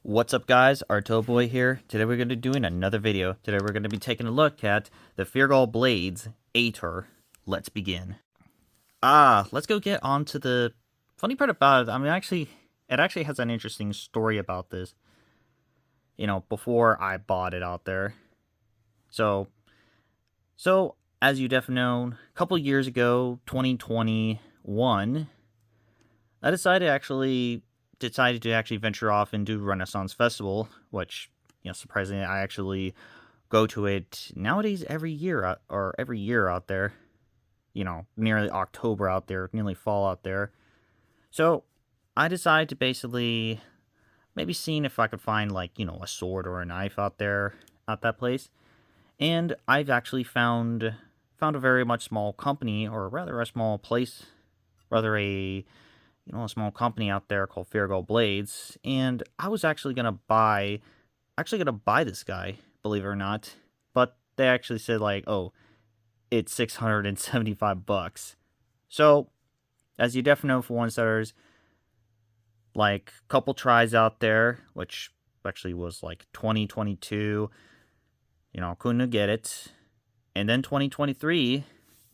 What's up guys, Boy here. Today we're going to be doing another video. Today we're going to be taking a look at the Fearghal Blades Atir. Let's begin. Let's go get on to the funny part about it. It actually has an interesting story about this. Before I bought it out there. So as you definitely know, a couple years ago, 2021, I decided to actually venture off and do Renaissance Festival, which, surprisingly, I actually go to it nowadays every year out there. Nearly October out there, nearly fall out there. So I decided to basically maybe seeing if I could find a sword or a knife out there at that place. And I've actually found a very much small company, or rather a small place, rather a small company out there called Fearghal Blades, and I was actually gonna buy this guy, believe it or not, but they actually said oh, it's $675. So, as you definitely know, for one starters, couple tries out there, which actually was 2022, couldn't get it, and then 2023,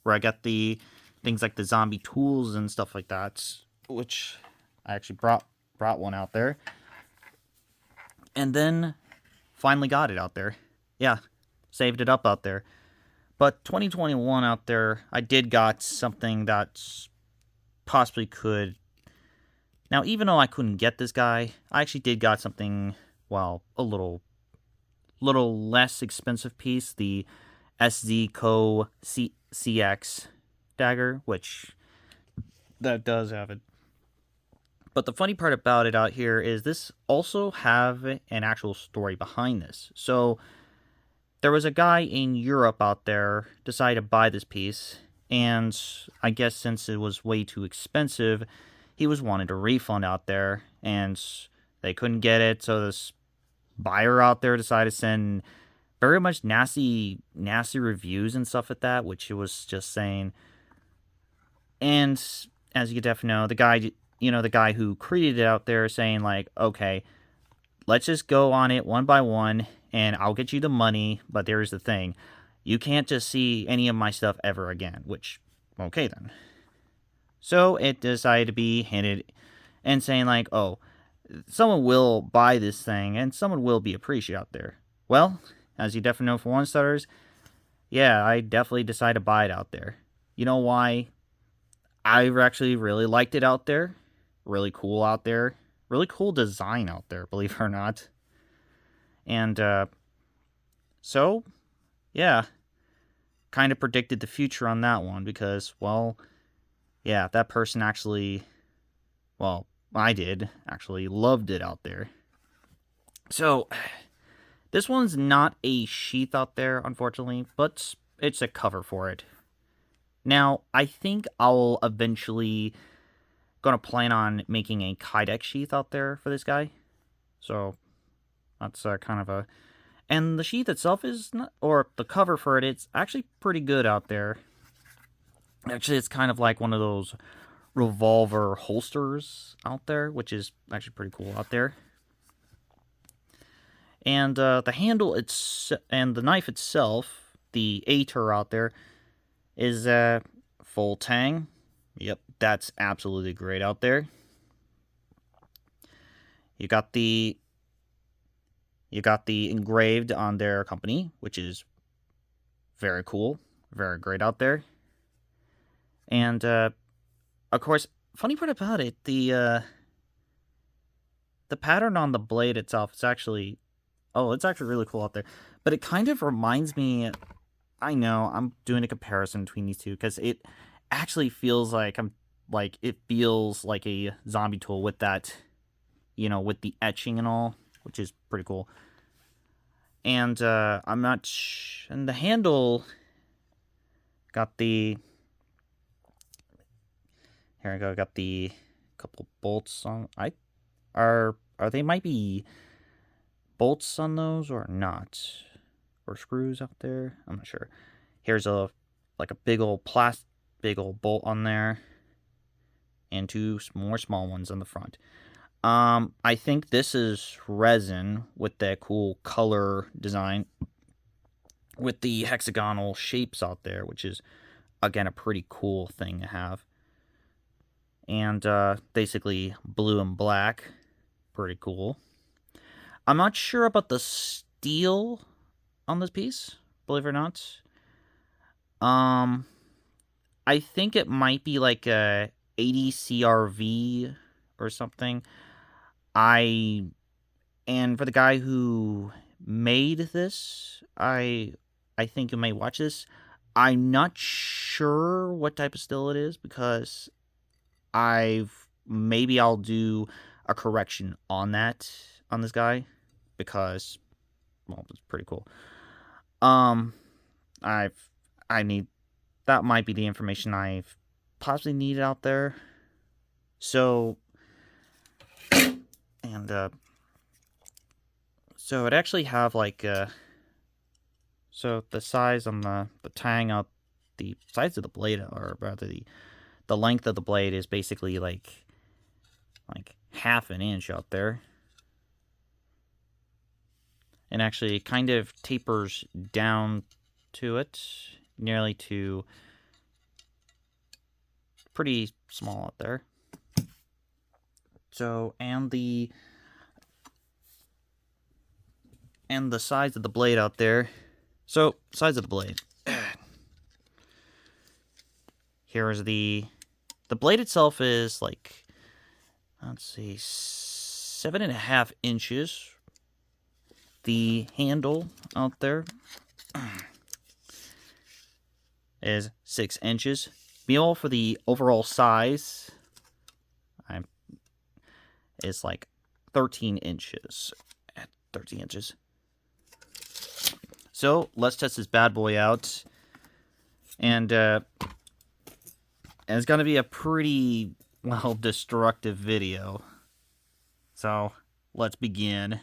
where I got the things like the zombie tools and stuff like that, which I actually brought one out there, and then finally got it out there. Yeah, saved it up out there. But 2021 out there, I did got something that possibly could. Now, even though I couldn't get this guy, I actually did got something, well, a little less expensive piece, the SZ CX dagger, which that does have it. But the funny part about it out here is this also have an actual story behind this. So there was a guy in Europe out there decided to buy this piece, and I guess since it was way too expensive, he was wanting a refund out there, and they couldn't get it. So this buyer out there decided to send very much nasty reviews and stuff like that, which it was just saying. And as you definitely know, the guy who created it out there saying okay, let's just go on it one by one and I'll get you the money, but there's the thing. You can't just see any of my stuff ever again, which, okay then. So it decided to be hinted and saying oh, someone will buy this thing and someone will be appreciated out there. Well, as you definitely know, for one starters, yeah, I definitely decided to buy it out there. You know why? I actually really liked it out there. Really cool out there. Really cool design out there, believe it or not. And, so, yeah. Kind of predicted the future on that one because, well, yeah, that person actually, well, I did, actually loved it out there. So, this one's not a sheath out there, unfortunately, but it's a cover for it. Now, I think I'll eventually gonna plan on making a Kydex sheath out there for this guy. So that's kind of a... And the sheath itself is not... Or the cover for it, it's actually pretty good out there. Actually, it's kind of like one of those revolver holsters out there, which is actually pretty cool out there. And the handle and the knife itself, the Atir out there, is full tang. Yep, that's absolutely great out there. You got the engraved on their company, which is very cool, very great out there. And of course, funny part about it, the pattern on the blade itself is actually, it's actually really cool out there. But it kind of reminds me, I know I'm doing a comparison between these two because it actually feels it feels like a zombie tool with that, with the etching and all, which is pretty cool. And and the handle got the, here I go, got the couple bolts on. Are they might be bolts on those or not, or screws out there? I'm not sure. Here's a big old bolt on there, and two more small ones on the front. I think this is resin with that cool color design with the hexagonal shapes out there, which is, again, a pretty cool thing to have. And basically blue and black, pretty cool. I'm not sure about the steel on this piece, believe it or not. I think it might be like a 80 CRV or something. And for the guy who made this, I think you may watch this. I'm not sure what type of steel it is because maybe I'll do a correction on this guy because, well, it's pretty cool. I need, that might be the information I've possibly needed out there. So, and so it actually have like so the size on the tying out the sides of the blade, or rather the length of the blade is basically like half an inch out there. And actually kind of tapers down to it, nearly to pretty small out there. So, and the size of the blade out there. So, size of the blade. Here is the blade itself is like, let's see, 7.5 inches. The handle out there is 6 inches. Meal for the overall size is like 13 inches. 13 inches. So let's test this bad boy out. And it's going to be a pretty, well, destructive video. So let's begin.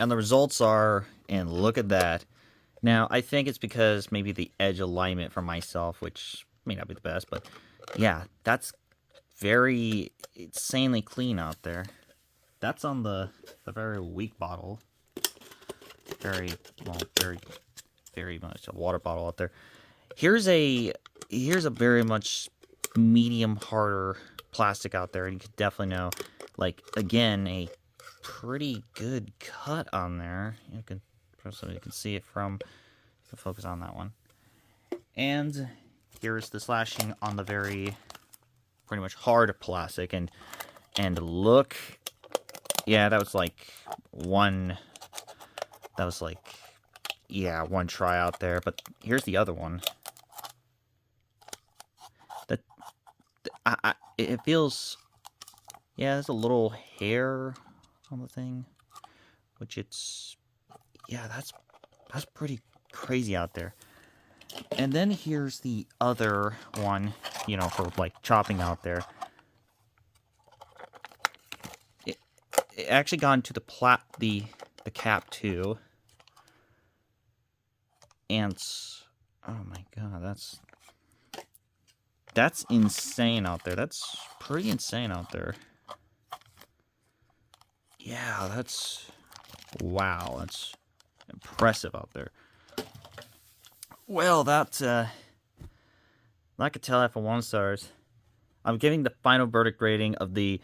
And the results are, and look at that. Now, I think it's because maybe the edge alignment for myself, which may not be the best, but yeah, that's very insanely clean out there. That's on the very weak bottle. Very, well, very much a water bottle out there. Here's a very much medium harder plastic out there, and you can definitely know, like, again, a pretty good cut on there. You can see it from the focus on that one. And here's the slashing on the very pretty much hard plastic, and look, yeah, that was like one try out there. But here's the other one. It feels, yeah, there's a little hair on the thing, which that's pretty crazy out there. And then here's the other one, for like chopping out there. It actually got into the cap too. And oh my god, that's insane out there. That's pretty insane out there. Yeah, wow, that's impressive out there. Well, I could tell that for 1 star. I'm giving the final verdict rating of the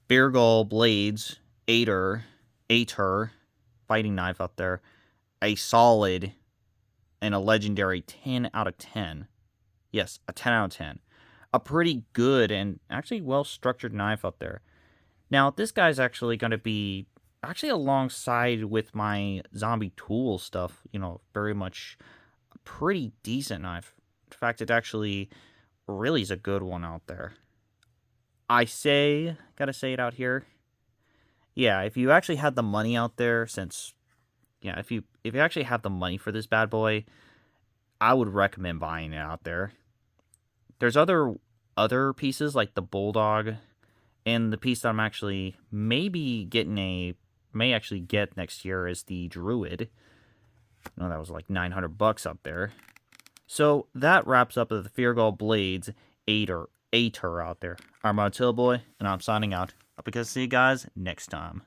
Fearghal Blades Atir fighting knife out there a solid and a legendary 10 out of 10. Yes, a 10 out of 10. A pretty good and actually well-structured knife out there. Now, this guy's actually going to be alongside with my zombie tool stuff, very much a pretty decent knife. In fact, it actually really is a good one out there. Gotta say it out here. Yeah, if you actually had the money out there, if you actually have the money for this bad boy, I would recommend buying it out there. There's other pieces like the Bulldog, and the piece that I'm actually may actually get next year is the Druid. That was like $900 up there. So that wraps up the Fearghal Blades Atir out there. I'm Boy, and I'm signing out. Hope you guys see you guys next time.